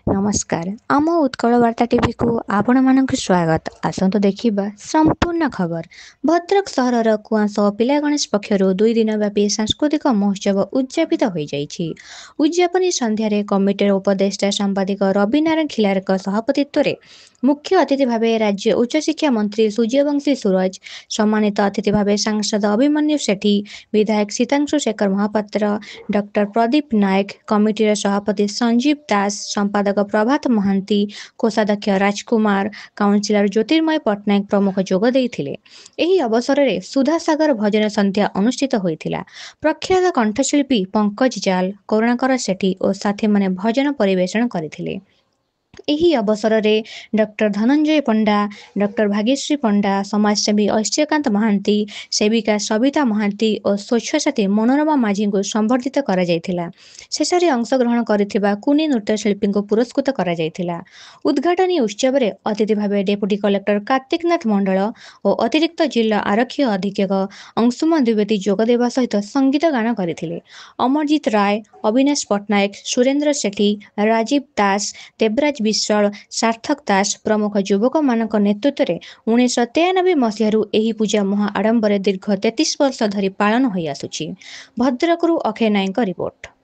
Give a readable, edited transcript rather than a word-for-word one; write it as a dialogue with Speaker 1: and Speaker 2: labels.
Speaker 1: नमस्कार आम उत्कल वार्ता टीवी को आपण मानक स्वागत। आसतु देखिबा संपूर्ण खबर। भद्रक सहरर कुआंस पिला गणेश पक्षर 2 दिन व्यापी सांस्कृतिक महोत्सव उद्यापित हो जाइछि। उद्यापनी संध्यारे कमिटीर उपदेष्टा सांबादिक रवि नारायण खिलारक सभापतित्व मुख्य अतिथि भावे राज्य उच्च शिक्षा मंत्री सूर्यवंशी सूरज, सम्मानित अतिथि भावे सांसद अभिमन्यु सेठी, विधायक सीतांशु शेखर महापात्र, डॉक्टर प्रदीप नायक, कमिटीर सभापति संजीव दास, संपादक प्रभात महांती, कोषाध्यक्ष राजकुमार, काउंसिलर ज्योतिर्मय पट्टनायक प्रमुख जोग देइथिले। एही अवसर सुधासागर भजन संध्या अनुष्ठित होइथिला। प्रख्यात कंठशिल्पी पंकज जाल, करुणाकर सेठी और साथी माने भजन परिवेषण करथिले। ଏହି ଅବସରରେ ଡକ୍ଟର ଧନଞ୍ଜୟ ପଣ୍ଡା, ଡକ୍ଟର ଭାଗ୍ୟଶ୍ରୀ ପଣ୍ଡା, ସମାଜସେବୀ ଐଶ୍ୟକାନ୍ତ ମହାନ୍ତି, ସେବିକା ସବିତା ମହାନ୍ତି ଓ ସ୍ୱଚ୍ଛସାଥୀ ମନୋରମା ମାଝୀଙ୍କୁ ସମ୍ବର୍ଦ୍ଧିତ କରାଯାଇଥିଲା। ଶେଷରେ ଅଂଶଗ୍ରହଣ କରିଥିବା କୁନି ନୃତ୍ୟଶିଳ୍ପୀଙ୍କୁ ପୁରସ୍କୃତ କରାଯାଇଥିଲା। ଉଦ୍ଘାଟନୀ ଉତ୍ସବରେ ଅତିଥି ଭାବେ ଡେପୁଟି କଲେକ୍ଟର କାର୍ତ୍ତିକନାଥ ମଣ୍ଡଳ ଓ ଅତିରିକ୍ତ ଜିଲ୍ଲା ଆରକ୍ଷୀ ଅଧୀକ୍ଷକ ଅଂଶୁମାନ ଦ୍ୱିବେଦୀ ଯୋଗଦେବା ସହିତ ସଙ୍ଗୀତ ଗାନ କରିଥିଲେ। ଅମରଜିତ ରାୟ, ଅବିନାଶ ପଟ୍ଟନାୟକ, ସୁରେନ୍ଦ୍ର ସେଠୀ, ରାଜୀବ ଦାସ, ଦେବରାଜ ବିଶ୍ୱାଳ, ସାର୍ଥକ ଦାସ ପ୍ରମୁଖ ଯୁବକମାନଙ୍କ ନେତୃତ୍ୱରେ 1993 ମସିହାରୁ ଏହି ପୂଜା ମହା ଆଡମ୍ବରରେ ଦୀର୍ଘ 33 ବର୍ଷ ଧରି ପାଳନ ହୋଇ ଆସୁଛି। ଭଦ୍ରକରୁ ଅକ୍ଷୟ ନାୟକଙ୍କ ରିପୋର୍ଟ।